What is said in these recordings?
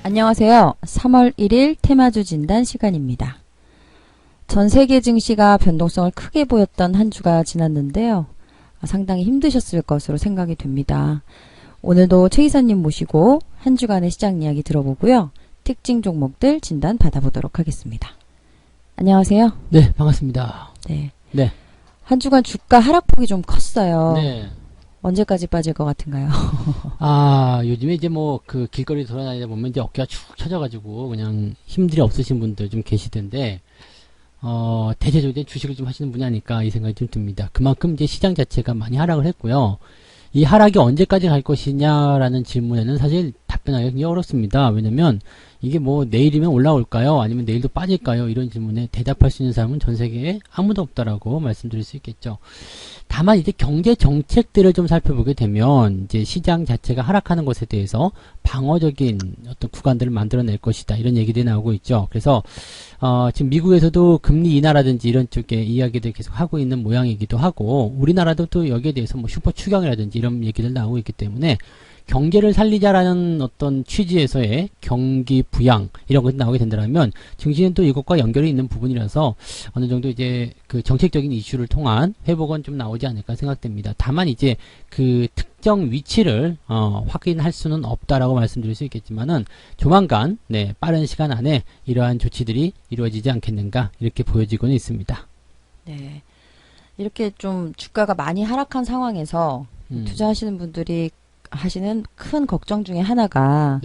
안녕하세요. 3월 1일 테마주 진단 시간입니다. 전 세계 증시가 변동성을 크게 보였던 한 주가 지났는데요. 상당히 힘드셨을 것으로 생각이 됩니다. 오늘도 최 이사님 모시고 한 주간의 시장 이야기 들어보고요. 특징 종목들 진단 받아보도록 하겠습니다. 안녕하세요. 네, 반갑습니다. 네. 네. 한 주간 주가 하락폭이 좀 컸어요. 네. 언제까지 빠질 것 같은가요? 요즘에 이제 길거리 돌아다니다 보면 이제 어깨가 축 처져가지고 그냥 힘들이 없으신 분들 좀 계시던데, 대체적으로 이제 주식을 좀 하시는 분이 아닐까 이 생각이 좀 듭니다. 그만큼 이제 시장 자체가 많이 하락을 했고요. 이 하락이 언제까지 갈 것이냐라는 질문에는 사실 답변하기가 굉장히 어렵습니다. 왜냐면 이게 내일이면 올라올까요? 아니면 내일도 빠질까요? 이런 질문에 대답할 수 있는 사람은 전 세계에 아무도 없다라고 말씀드릴 수 있겠죠. 다만 이제 경제 정책들을 좀 살펴보게 되면 이제 시장 자체가 하락하는 것에 대해서 방어적인 어떤 구간들을 만들어낼 것이다. 이런 얘기들이 나오고 있죠. 그래서 지금 미국에서도 금리 인하라든지 이런 쪽의 이야기들 계속 하고 있는 모양이기도 하고, 우리나라도 또 여기에 대해서 슈퍼 추경이라든지 이런 얘기들 나오고 있기 때문에 경제를 살리자라는 어떤 취지에서의 경기 부양 이런 것이 나오게 된다면 증시는 또 이것과 연결이 있는 부분이라서 어느 정도 이제 그 정책적인 이슈를 통한 회복은 좀 나오지 않을까 생각됩니다. 다만 이제 그 특정 위치를 확인할 수는 없다라고 말씀드릴 수 있겠지만은 조만간 빠른 시간 안에 이러한 조치들이 이루어지지 않겠는가 이렇게 보여지고는 있습니다. 네. 이렇게 좀 주가가 많이 하락한 상황에서 투자하시는 분들이 하시는 큰 걱정 중에 하나가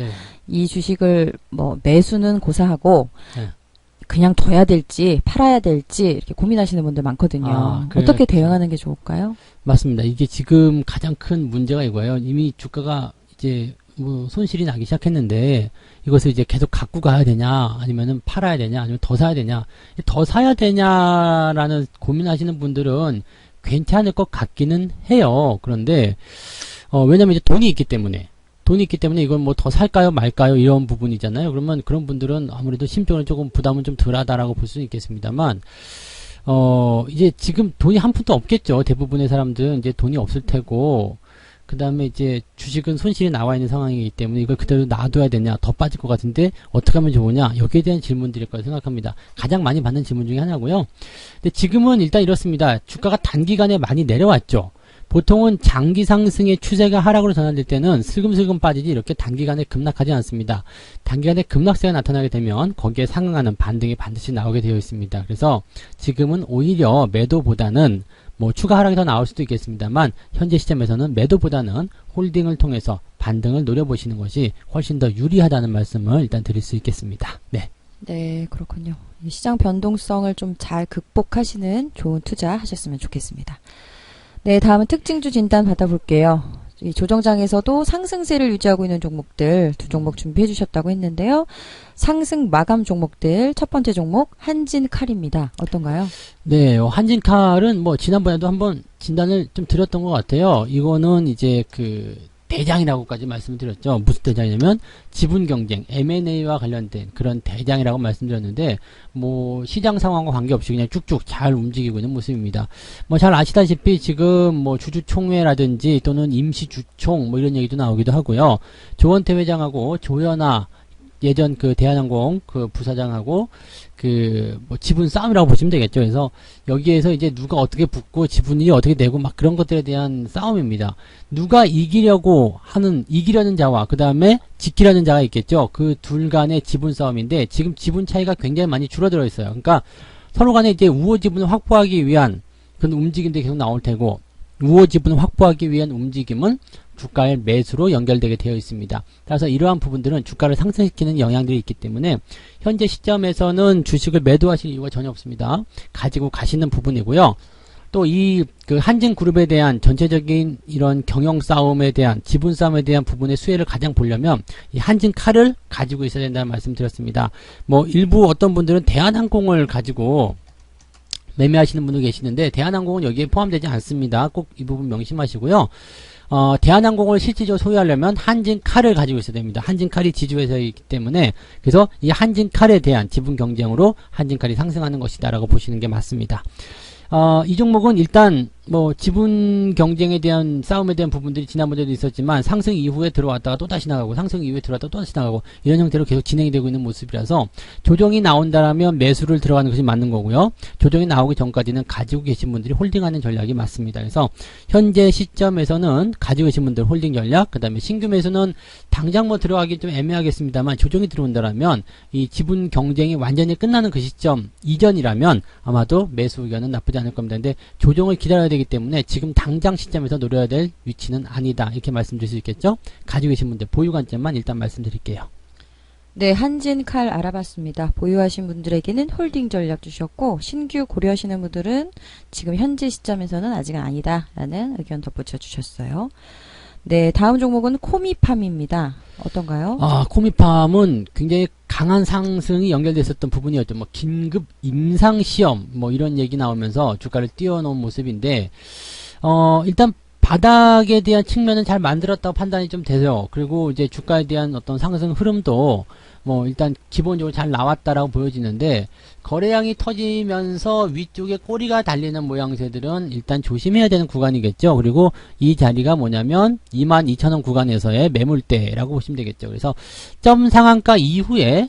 이 주식을 매수는 고사하고 그냥 둬야 될지 팔아야 될지 이렇게 고민하시는 분들 많거든요. 어떻게 대응하는 게 좋을까요? 맞습니다. 이게 지금 가장 큰 문제가 이거예요. 이미 주가가 이제 손실이 나기 시작했는데 이것을 이제 계속 갖고 가야 되냐, 아니면은 팔아야 되냐, 아니면 더 사야 되냐. 더 사야 되냐라는 고민하시는 분들은 괜찮을 것 같기는 해요. 그런데 왜냐면 이제 돈이 있기 때문에 이건 더 살까요 말까요 이런 부분이잖아요. 그러면 그런 분들은 아무래도 심적으로 조금 부담은 좀 덜하다라고 볼 수는 있겠습니다만, 이제 지금 돈이 한 푼도 없겠죠. 대부분의 사람들은 이제 돈이 없을 테고, 그 다음에 이제 주식은 손실이 나와 있는 상황이기 때문에 이걸 그대로 놔둬야 되냐, 더 빠질 것 같은데 어떻게 하면 좋으냐, 여기에 대한 질문들일 거라 생각합니다. 가장 많이 받는 질문 중에 하나고요. 근데 지금은 일단 이렇습니다. 주가가 단기간에 많이 내려왔죠. 보통은 장기 상승의 추세가 하락으로 전환될 때는 슬금슬금 빠지지 이렇게 단기간에 급락하지 않습니다. 단기간에 급락세가 나타나게 되면 거기에 상응하는 반등이 반드시 나오게 되어 있습니다. 그래서 지금은 오히려 매도보다는 추가 하락이 더 나올 수도 있겠습니다만, 현재 시점에서는 매도보다는 홀딩을 통해서 반등을 노려보시는 것이 훨씬 더 유리하다는 말씀을 일단 드릴 수 있겠습니다. 네, 그렇군요. 시장 변동성을 좀 잘 극복하시는 좋은 투자 하셨으면 좋겠습니다. 네, 다음은 특징주 진단 받아볼게요. 이 조정장에서도 상승세를 유지하고 있는 종목들 두 종목 준비해 주셨다고 했는데요. 상승 마감 종목들 첫 번째 종목 한진칼입니다. 어떤가요? 네, 한진칼은 지난번에도 한번 진단을 좀 드렸던 것 같아요. 이거는 이제 대장이라고까지 말씀드렸죠. 무슨 대장이냐면 지분 경쟁, M&A와 관련된 그런 대장이라고 말씀드렸는데, 시장 상황과 관계없이 그냥 쭉쭉 잘 움직이고 있는 모습입니다. 잘 아시다시피 지금 주주총회라든지 또는 임시주총 이런 얘기도 나오기도 하고요. 조원태 회장하고 조현아 예전 대한항공 부사장하고 지분 싸움이라고 보시면 되겠죠. 그래서 여기에서 이제 누가 어떻게 붙고 지분이 어떻게 되고 그런 것들에 대한 싸움입니다. 누가 이기려는 자와 그 다음에 지키려는 자가 있겠죠. 그 둘 간의 지분 싸움인데, 지금 지분 차이가 굉장히 많이 줄어들어 있어요. 그러니까 서로 간에 이제 우호 지분을 확보하기 위한 그런 움직임들이 계속 나올 테고, 우호 지분을 확보하기 위한 움직임은 주가의 매수로 연결되게 되어 있습니다. 따라서 이러한 부분들은 주가를 상승시키는 영향들이 있기 때문에 현재 시점에서는 주식을 매도하실 이유가 전혀 없습니다. 가지고 가시는 부분이고요. 또 한진그룹에 대한 전체적인 이런 경영 싸움에 대한, 지분 싸움에 대한 부분의 수혜를 가장 보려면 이 한진칼을 가지고 있어야 된다는 말씀 드렸습니다. 일부 어떤 분들은 대한항공을 가지고 매매하시는 분도 계시는데, 대한항공은 여기에 포함되지 않습니다. 꼭 이 부분 명심하시고요. 대한항공을 실질적으로 소유하려면 한진칼을 가지고 있어야 됩니다. 한진칼이 지주회사이기 때문에, 그래서 이 한진칼에 대한 지분 경쟁으로 한진칼이 상승하는 것이다 라고 보시는 게 맞습니다. 이 종목은 일단 뭐 지분 경쟁에 대한 싸움에 대한 부분들이 지난번에도 있었지만 상승 이후에 들어왔다가 또 다시 나가고 상승 이후에 들어왔다가 또 다시 나가고 이런 형태로 계속 진행이 되고 있는 모습이라서 조정이 나온다라면 매수를 들어가는 것이 맞는 거고요. 조정이 나오기 전까지는 가지고 계신 분들이 홀딩하는 전략이 맞습니다. 그래서 현재 시점에서는 가지고 계신 분들 홀딩 전략, 그 다음에 신규 매수는 당장 뭐 들어가기 좀 애매하겠습니다만 조정이 들어온다라면 이 지분 경쟁이 완전히 끝나는 그 시점 이전이라면 아마도 매수 의견은 나쁘지 않을 겁니다. 근데 조정을 기다려야 되기 때문에 지금 당장 시점에서 노려야 될 위치는 아니다. 이렇게 말씀드릴 수 있겠죠? 가지고 계신 분들 보유 관점만 일단 말씀드릴게요. 네, 한진칼 알아봤습니다. 보유하신 분들에게는 홀딩 전략 주셨고 신규 고려하시는 분들은 지금 현재 시점에서는 아직은 아니다라는 의견 덧붙여 주셨어요. 네, 다음 종목은 코미팜입니다. 어떤가요? 코미팜은 굉장히 강한 상승이 연결됐었던 부분이었죠. 뭐 긴급 임상 시험 뭐 이런 얘기 나오면서 주가를 띄워놓은 모습인데 일단 바닥에 대한 측면은 잘 만들었다고 판단이 좀 되죠. 그리고 이제 주가에 대한 어떤 상승 흐름도 뭐 일단 기본적으로 잘 나왔다라고 보여지는데 거래량이 터지면서 위쪽에 꼬리가 달리는 모양새들은 일단 조심해야 되는 구간이겠죠. 그리고 이 자리가 뭐냐면 22,000원 구간에서의 매물대라고 보시면 되겠죠. 그래서 점 상한가 이후에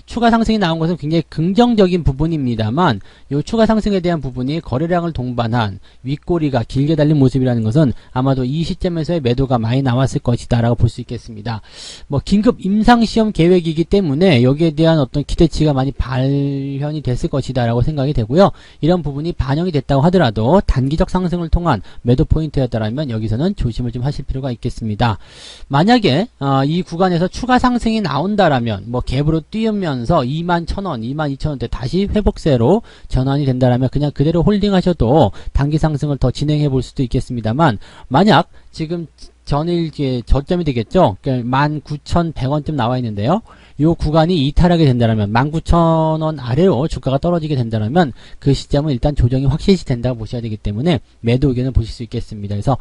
추가 상승이 나온 것은 굉장히 긍정적인 부분입니다만 이 추가 상승에 대한 부분이 거래량을 동반한 윗꼬리가 길게 달린 모습이라는 것은 아마도 이 시점에서의 매도가 많이 나왔을 것이다 라고 볼 수 있겠습니다. 뭐 긴급 임상시험 계획이기 때문에 여기에 대한 어떤 기대치가 많이 발현이 됐을 것이다 라고 생각이 되고요. 이런 부분이 반영이 됐다고 하더라도 단기적 상승을 통한 매도 포인트였다면 여기서는 조심을 좀 하실 필요가 있겠습니다. 만약에 이 구간에서 추가 상승이 나온다라면 뭐 갭으로 뛰면서 21,000원, 22,000원대 다시 회복세로 전환이 된다라면 그냥 그대로 홀딩하셔도 단기 상승을 더 진행해 볼 수도 있겠습니다만 만약 지금 전일 저점이 되겠죠. 19,100원쯤 나와 있는데요. 이 구간이 이탈하게 된다면 19,000원 아래로 주가가 떨어지게 된다면 그 시점은 일단 조정이 확실시 된다고 보셔야 되기 때문에 매도 의견을 보실 수 있겠습니다. 그래서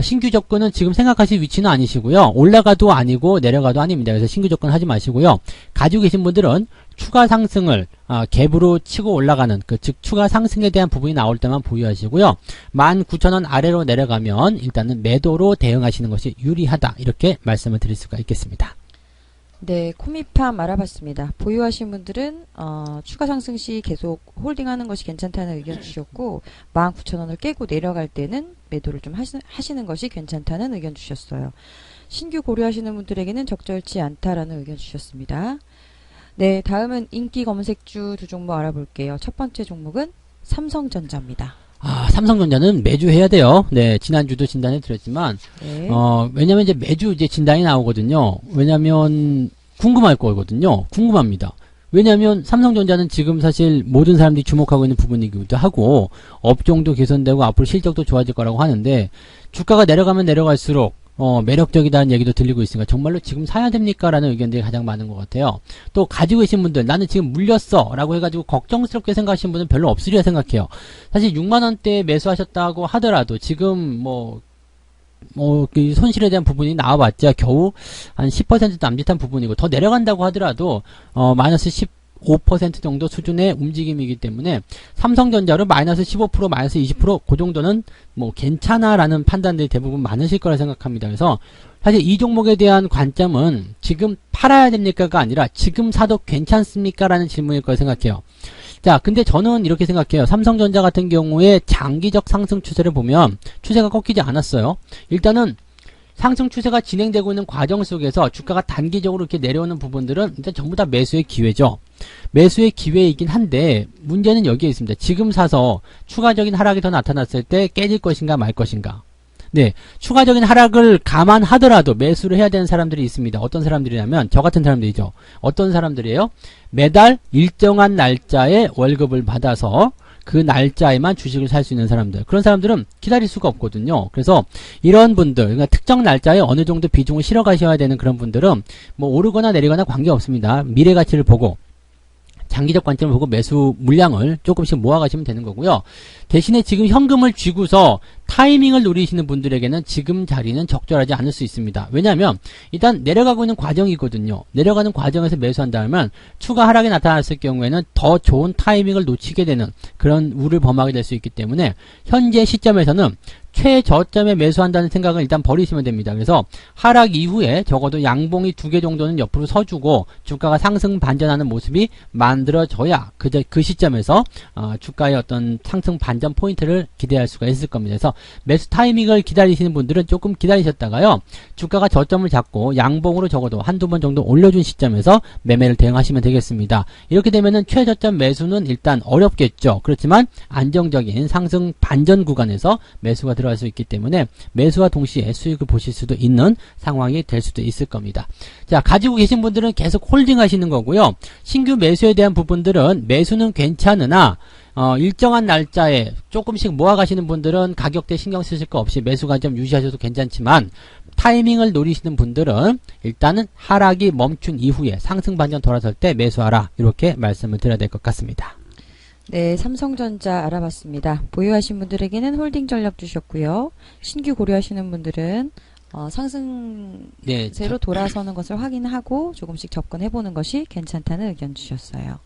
신규 접근은 지금 생각하실 위치는 아니시고요. 올라가도 아니고 내려가도 아닙니다. 그래서 신규 접근 하지 마시고요. 가지고 계신 분들은 추가 상승을 갭으로 치고 올라가는 즉 추가 상승에 대한 부분이 나올 때만 보유하시고요. 19,000원 아래로 내려가면 일단은 매도로 대응하시는 것이 유리하다. 이렇게 말씀을 드릴 수가 있겠습니다. 네, 코미팜 알아봤습니다. 보유하신 분들은 추가 상승 시 계속 홀딩하는 것이 괜찮다는 의견 주셨고 19,000원을 깨고 내려갈 때는 매도를 좀 하시는 것이 괜찮다는 의견 주셨어요. 신규 고려하시는 분들에게는 적절치 않다라는 의견 주셨습니다. 네, 다음은 인기 검색주 두 종목 알아볼게요. 첫 번째 종목은 삼성전자입니다. 삼성전자는 매주 해야 돼요. 네, 지난주도 진단해 드렸지만, 네. 왜냐면 이제 매주 이제 진단이 나오거든요. 왜냐면 궁금할 거거든요. 궁금합니다. 왜냐면 삼성전자는 지금 사실 모든 사람들이 주목하고 있는 부분이기도 하고, 업종도 개선되고 앞으로 실적도 좋아질 거라고 하는데, 주가가 내려가면 내려갈수록 매력적이다는 얘기도 들리고 있으니까 정말로 지금 사야 됩니까? 라는 의견들이 가장 많은 것 같아요. 또 가지고 계신 분들 나는 지금 물렸어 라고 해가지고 걱정스럽게 생각하시는 분은 별로 없으리라 생각해요. 사실 6만원대에 매수하셨다고 하더라도 지금 그 손실에 대한 부분이 나와봤자 겨우 한 10% 남짓한 부분이고 더 내려간다고 하더라도 마이너스 15% 정도 수준의 움직임이기 때문에 삼성전자로 마이너스 15% 마이너스 20% 그 정도는 뭐 괜찮아라는 판단들이 대부분 많으실 거라 생각합니다. 그래서 사실 이 종목에 대한 관점은 지금 팔아야 됩니까가 아니라 지금 사도 괜찮습니까? 라는 질문일 거라 생각해요. 자, 근데 저는 이렇게 생각해요. 삼성전자 같은 경우에 장기적 상승 추세를 보면 추세가 꺾이지 않았어요. 일단은 상승 추세가 진행되고 있는 과정 속에서 주가가 단기적으로 이렇게 내려오는 부분들은 일단 전부 다 매수의 기회죠. 매수의 기회이긴 한데 문제는 여기에 있습니다. 지금 사서 추가적인 하락이 더 나타났을 때 깨질 것인가 말 것인가. 네, 추가적인 하락을 감안하더라도 매수를 해야 되는 사람들이 있습니다. 어떤 사람들이냐면 저 같은 사람들이죠. 어떤 사람들이에요? 매달 일정한 날짜에 월급을 받아서 그 날짜에만 주식을 살 수 있는 사람들, 그런 사람들은 기다릴 수가 없거든요. 그래서 이런 분들, 그러니까 특정 날짜에 어느 정도 비중을 실어 가셔야 되는 그런 분들은 뭐 오르거나 내리거나 관계없습니다. 미래 가치를 보고 장기적 관점을 보고 매수 물량을 조금씩 모아가시면 되는 거고요. 대신에 지금 현금을 쥐고서 타이밍을 노리시는 분들에게는 지금 자리는 적절하지 않을 수 있습니다. 왜냐하면 일단 내려가고 있는 과정이거든요. 내려가는 과정에서 매수한다면 추가 하락이 나타났을 경우에는 더 좋은 타이밍을 놓치게 되는 그런 우를 범하게 될 수 있기 때문에 현재 시점에서는 최저점에 매수한다는 생각은 일단 버리시면 됩니다. 그래서 하락 이후에 적어도 양봉이 2개 정도는 옆으로 서주고 주가가 상승 반전하는 모습이 만들어져야 그 시점에서 주가의 어떤 상승 반전 포인트를 기대할 수가 있을 겁니다. 그래서 매수 타이밍을 기다리시는 분들은 조금 기다리셨다가요. 주가가 저점을 잡고 양봉으로 적어도 한두 번 정도 올려준 시점에서 매매를 대응하시면 되겠습니다. 이렇게 되면은 최저점 매수는 일단 어렵겠죠. 그렇지만 안정적인 상승 반전 구간에서 매수가 들어갈 수 있기 때문에 매수와 동시에 수익을 보실 수도 있는 상황이 될 수도 있을 겁니다. 자, 가지고 계신 분들은 계속 홀딩 하시는 거고요. 신규 매수에 대한 부분들은 매수는 괜찮으나 일정한 날짜에 조금씩 모아가시는 분들은 가격대 신경 쓰실 거 없이 매수 관점 유지하셔도 괜찮지만 타이밍을 노리시는 분들은 일단은 하락이 멈춘 이후에 상승 반전 돌아설 때 매수하라, 이렇게 말씀을 드려야 될 것 같습니다. 네, 삼성전자 알아봤습니다. 보유하신 분들에게는 홀딩 전략 주셨고요. 신규 고려하시는 분들은 상승세로 돌아서는 것을 확인하고 조금씩 접근해보는 것이 괜찮다는 의견 주셨어요.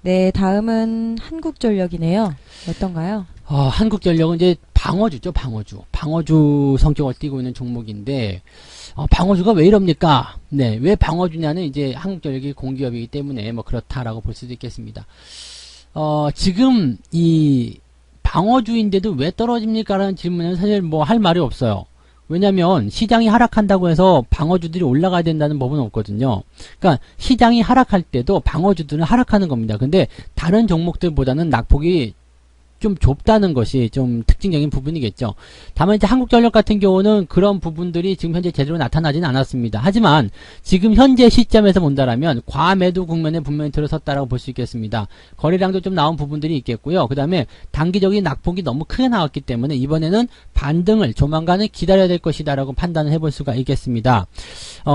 네, 다음은 한국전력이네요. 어떤가요? 한국전력은 이제 방어주죠, 방어주. 방어주 성격을 띠고 있는 종목인데, 방어주가 왜 이럽니까? 네, 왜 방어주냐는 이제 한국전력이 공기업이기 때문에 뭐 그렇다라고 볼 수도 있겠습니다. 지금 이 방어주인데도 왜 떨어집니까? 라는 질문은 사실 뭐 할 말이 없어요. 왜냐면 시장이 하락한다고 해서 방어주들이 올라가야 된다는 법은 없거든요. 그러니까 시장이 하락할 때도 방어주들은 하락하는 겁니다. 근데 다른 종목들보다는 낙폭이 좀 좁다는 것이 좀 특징적인 부분이겠죠. 다만 이제 한국전력 같은 경우는 그런 부분들이 지금 현재 제대로 나타나지는 않았습니다. 하지만 지금 현재 시점에서 본다라면 과매도 국면에 분명히 들어섰다라고 볼 수 있겠습니다. 거래량도 좀 나온 부분들이 있겠고요. 그 다음에 단기적인 낙폭이 너무 크게 나왔기 때문에 이번에는 반등을 조만간은 기다려야 될 것이다라고 판단을 해볼 수가 있겠습니다.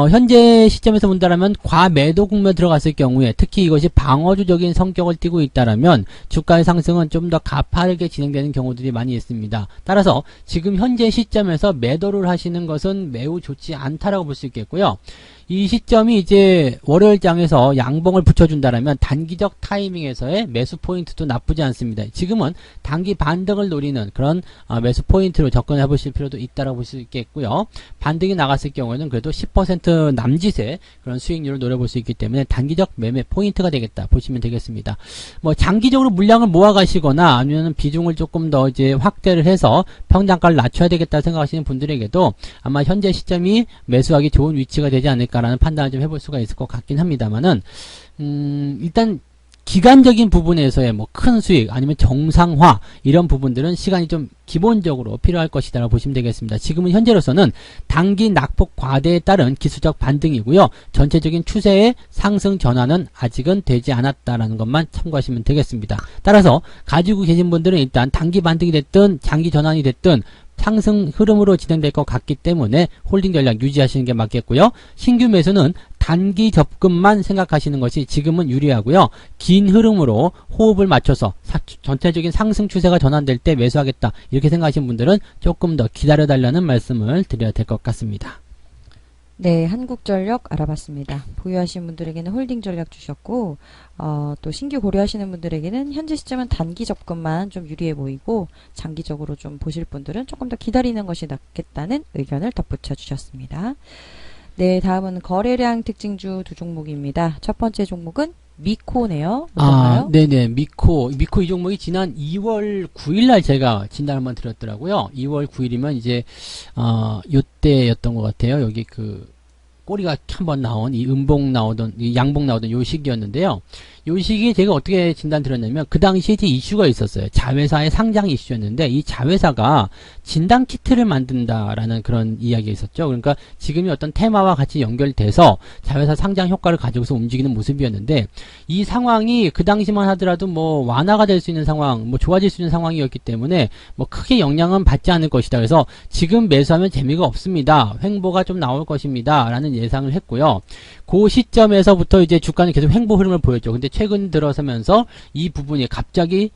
현재 시점에서 본다라면 과매도 국면에 들어갔을 경우에 특히 이것이 방어주적인 성격을 띠고 있다라면 주가의 상승은 좀 더 가파르게 진행되는 경우들이 많이 있습니다. 따라서 지금 현재 시점에서 매도를 하시는 것은 매우 좋지 않다라고 볼 수 있겠고요. 이 시점이 이제 월요일장에서 양봉을 붙여준다라면 단기적 타이밍에서의 매수 포인트도 나쁘지 않습니다. 지금은 단기 반등을 노리는 그런 매수 포인트로 접근해 보실 필요도 있다고 볼 수 있겠고요. 반등이 나갔을 경우에는 그래도 10% 남짓의 그런 수익률을 노려볼 수 있기 때문에 단기적 매매 포인트가 되겠다 보시면 되겠습니다. 뭐 장기적으로 물량을 모아가시거나 아니면 비중을 조금 더 이제 확대를 해서 평단가를 낮춰야 되겠다 생각하시는 분들에게도 아마 현재 시점이 매수하기 좋은 위치가 되지 않을까 라는 판단을 좀 해볼 수가 있을 것 같긴 합니다만은, 일단, 기간적인 부분에서의 뭐 큰 수익, 아니면 정상화, 이런 부분들은 시간이 좀 기본적으로 필요할 것이다라고 보시면 되겠습니다. 지금은 현재로서는 단기 낙폭 과대에 따른 기술적 반등이고요. 전체적인 추세의 상승 전환은 아직은 되지 않았다라는 것만 참고하시면 되겠습니다. 따라서 가지고 계신 분들은 일단 단기 반등이 됐든 장기 전환이 됐든 상승 흐름으로 진행될 것 같기 때문에 홀딩 전략 유지하시는 게 맞겠고요. 신규 매수는 단기 접근만 생각하시는 것이 지금은 유리하고요. 긴 흐름으로 호흡을 맞춰서 전체적인 상승 추세가 전환될 때 매수하겠다 이렇게 생각하시는 분들은 조금 더 기다려달라는 말씀을 드려야 될 것 같습니다. 네, 한국전력 알아봤습니다. 보유하신 분들에게는 홀딩 전략 주셨고, 또 신규 고려하시는 분들에게는 현재 시점은 단기 접근만 좀 유리해 보이고, 장기적으로 좀 보실 분들은 조금 더 기다리는 것이 낫겠다는 의견을 덧붙여 주셨습니다. 네, 다음은 거래량 특징주 두 종목입니다. 첫 번째 종목은 미코네요. 뭔가요? 네네. 미코 이 종목이 지난 2월 9일날 제가 진단 한번 드렸더라고요. 2월 9일이면 이제, 요때였던 것 같아요. 여기 꼬리가 한번 나온, 이 이 양봉 나오던 요 시기였는데요. 요 시기에 제가 어떻게 진단 드렸냐면, 그 당시에 이제 이슈가 있었어요. 자회사의 상장 이슈였는데, 이 자회사가 진단 키트를 만든다라는 그런 이야기가 있었죠. 그러니까 지금이 어떤 테마와 같이 연결돼서 자회사 상장 효과를 가지고서 움직이는 모습이었는데, 이 상황이 그 당시만 하더라도 뭐 완화가 될 수 있는 상황, 뭐 좋아질 수 있는 상황이었기 때문에 뭐 크게 영향은 받지 않을 것이다. 그래서 지금 매수하면 재미가 없습니다. 횡보가 좀 나올 것입니다. 라는 예상을 했고요. 그 시점에서부터 이제 주가는 계속 횡보 흐름을 보였죠. 근데 최근 들어서면서 이 부분이 갑자기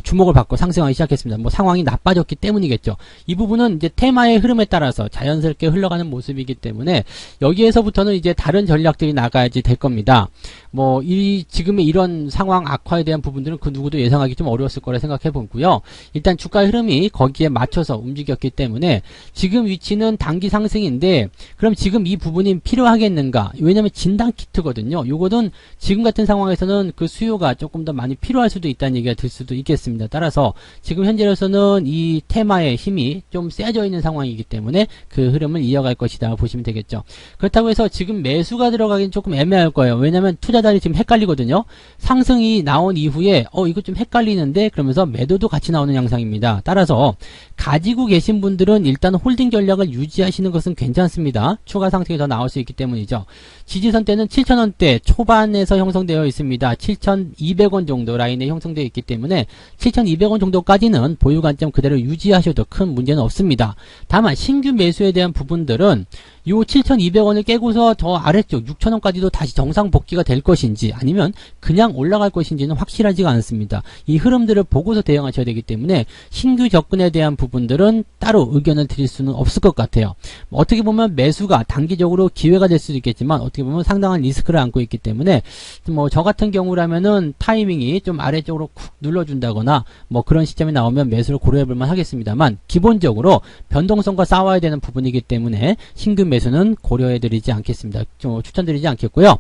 주목을 받고 상승하기 시작했습니다. 뭐 상황이 나빠졌기 때문이겠죠. 이 부분은 이제 테마의 흐름에 따라서 자연스럽게 흘러가는 모습이기 때문에 여기에서부터는 이제 다른 전략들이 나가야지 될 겁니다. 뭐 지금의 이런 상황 악화에 대한 부분들은 그 누구도 예상하기 좀 어려웠을 거라 생각해 보고요. 일단 주가의 흐름이 거기에 맞춰서 움직였기 때문에 지금 위치는 단기 상승인데 그럼 지금 이 부분이 필요하겠는가? 왜냐하면 진단 키트거든요. 요거는 지금 같은 상황에서는 그 수요가 조금 더 많이 필요할 수도 있다는 얘기가 들 수도 있겠습니다. 따라서 지금 현재로서는 이 테마의 힘이 좀 세져 있는 상황이기 때문에 그 흐름을 이어갈 것이다 보시면 되겠죠. 그렇다고 해서 지금 매수가 들어가긴 조금 애매할 거예요. 왜냐하면 투자자들이 지금 헷갈리거든요. 상승이 나온 이후에 이거 좀 헷갈리는데 그러면서 매도도 같이 나오는 양상입니다. 따라서 가지고 계신 분들은 일단 홀딩 전략을 유지하시는 것은 괜찮습니다. 추가 상승이 더 나올 수 있기 때문이죠. 지지선 때는 7,000원대 초반에서 형성되어 있습니다. 7,200원 정도 라인에 형성되어 있기 때문에 7,200원 정도까지는 보유 관점 그대로 유지하셔도 큰 문제는 없습니다. 다만 신규 매수에 대한 부분들은 요 7,200원을 깨고서 더 아래쪽 6,000원까지도 다시 정상 복귀가 될 것인지 아니면 그냥 올라갈 것인지는 확실하지가 않습니다. 이 흐름들을 보고서 대응하셔야 되기 때문에 신규 접근에 대한 부분들은 따로 의견을 드릴 수는 없을 것 같아요. 어떻게 보면 매수가 단기적으로 기회가 될 수도 있겠지만 어떻게 보면 상당한 리스크를 안고 있기 때문에 뭐 저 같은 경우라면은 타이밍이 좀 아래쪽으로 쿡 눌러준다거나 뭐 그런 시점이 나오면 매수를 고려해 볼만 하겠습니다만 기본적으로 변동성과 싸워야 되는 부분이기 때문에 신규 매수는 고려해드리지 않겠습니다. 추천드리지 않겠고요.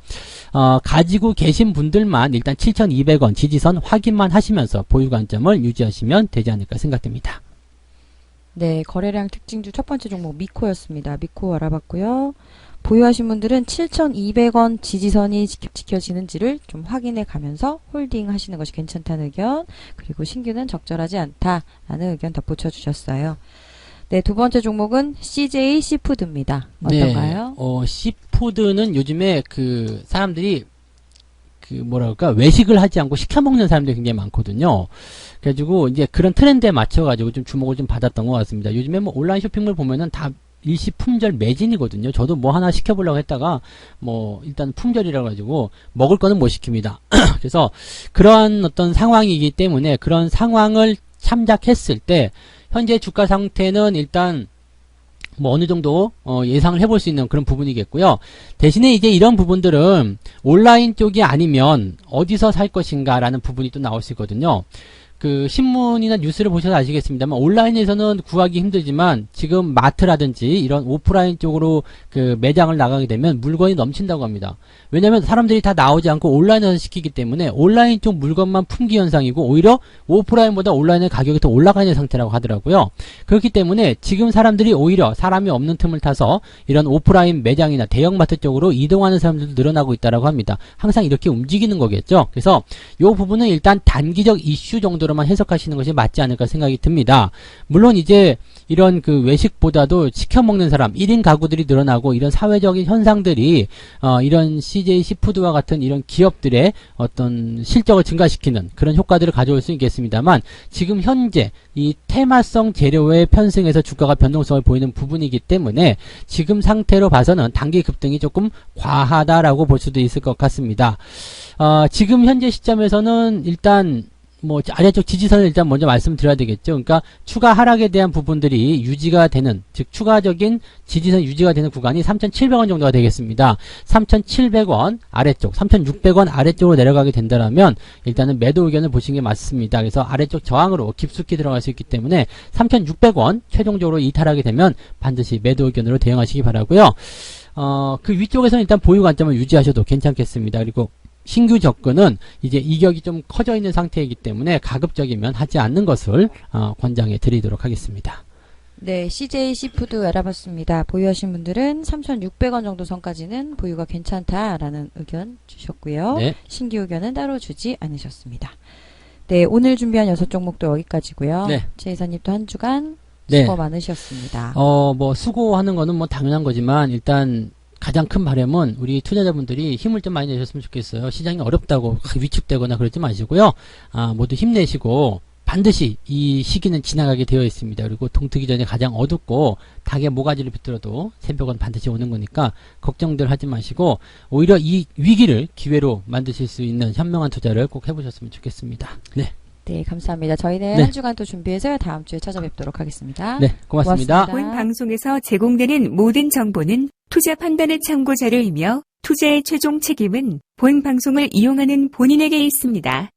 가지고 계신 분들만 일단 7,200원 지지선 확인만 하시면서 보유 관점을 유지하시면 되지 않을까 생각됩니다. 네, 거래량 특징주 첫 번째 종목 미코였습니다. 미코 알아봤고요. 보유하신 분들은 7,200원 지지선이 지켜지는지를 좀 확인해 가면서 홀딩 하시는 것이 괜찮다는 의견, 그리고 신규는 적절하지 않다라는 의견 덧붙여 주셨어요. 네, 두 번째 종목은 CJ 시푸드입니다. 어떤가요? 네, 시푸드는 요즘에 그 사람들이 외식을 하지 않고 시켜 먹는 사람들이 굉장히 많거든요. 그래가지고 이제 그런 트렌드에 맞춰가지고 좀 주목을 좀 받았던 것 같습니다. 요즘에 뭐 온라인 쇼핑몰 보면은 다 일시 품절 매진이거든요. 저도 뭐 하나 시켜보려고 했다가 뭐 일단 품절이라 가지고 먹을 거는 못 시킵니다. 그래서 그러한 어떤 상황이기 때문에 그런 상황을 참작했을 때 현재 주가 상태는 일단 뭐 어느 정도 예상을 해볼 수 있는 그런 부분이겠고요. 대신에 이제 이런 부분들은 온라인 쪽이 아니면 어디서 살 것인가 라는 부분이 또 나올 수 있거든요. 그 신문이나 뉴스를 보셔서 아시겠습니다만 온라인에서는 구하기 힘들지만 지금 마트라든지 이런 오프라인 쪽으로 그 매장을 나가게 되면 물건이 넘친다고 합니다. 왜냐하면 사람들이 다 나오지 않고 온라인에서 시키기 때문에 온라인 쪽 물건만 품귀 현상이고 오히려 오프라인보다 온라인의 가격이 더 올라가 있는 상태라고 하더라고요. 그렇기 때문에 지금 사람들이 오히려 사람이 없는 틈을 타서 이런 오프라인 매장이나 대형마트 쪽으로 이동하는 사람들도 늘어나고 있다고 합니다. 항상 이렇게 움직이는 거겠죠. 그래서 이 부분은 일단 단기적 이슈 정도로만 해석하시는 것이 맞지 않을까 생각이 듭니다. 물론 이제 이런 그 외식보다도 시켜 먹는 사람 1인 가구들이 늘어나고 이런 사회적인 현상들이 이런 CJ 시푸드와 같은 이런 기업들의 어떤 실적을 증가시키는 그런 효과들을 가져올 수 있겠습니다만 지금 현재 이 테마성 재료의 편승에서 주가가 변동성을 보이는 부분이기 때문에 지금 상태로 봐서는 단기 급등이 조금 과하다라고 볼 수도 있을 것 같습니다. 지금 현재 시점에서는 일단 뭐 아래쪽 지지선을 일단 먼저 말씀드려야 되겠죠. 그러니까 추가 하락에 대한 부분들이 유지가 되는, 즉 추가적인 지지선 유지가 되는 구간이 3,700원 정도가 되겠습니다. 3,700원 아래쪽, 3,600원 아래쪽으로 내려가게 된다면 일단은 매도 의견을 보시는 게 맞습니다. 그래서 아래쪽 저항으로 깊숙이 들어갈 수 있기 때문에 3,600원 최종적으로 이탈하게 되면 반드시 매도 의견으로 대응하시기 바라고요. 그 위쪽에서는 일단 보유 관점을 유지하셔도 괜찮겠습니다. 그리고 신규 접근은 이제 이격이 좀 커져 있는 상태이기 때문에 가급적이면 하지 않는 것을 권장해 드리도록 하겠습니다. 네, CJ 시푸드 알아봤습니다. 보유하신 분들은 3,600원 정도 선까지는 보유가 괜찮다라는 의견 주셨고요. 네. 신규 의견은 따로 주지 않으셨습니다. 네, 오늘 준비한 6종목도 여기까지고요. 네. 최 이사님도 한 주간 네. 수고 많으셨습니다. 뭐 수고하는 거는 뭐 당연한 거지만 일단 가장 큰 바람은 우리 투자자분들이 힘을 좀 많이 내셨으면 좋겠어요. 시장이 어렵다고 위축되거나 그러지 마시고요. 모두 힘내시고 반드시 이 시기는 지나가게 되어 있습니다. 그리고 동트기 전에 가장 어둡고 닭의 모가지를 비틀어도 새벽은 반드시 오는 거니까 걱정들 하지 마시고 오히려 이 위기를 기회로 만드실 수 있는 현명한 투자를 꼭 해보셨으면 좋겠습니다. 네. 네, 감사합니다. 저희는 네. 한 주간 또 준비해서 다음 주에 찾아뵙도록 하겠습니다. 네, 고맙습니다. 고맙습니다. 본 방송에서 제공되는 모든 정보는 투자 판단의 참고 자료이며 투자의 최종 책임은 본 방송을 이용하는 본인에게 있습니다.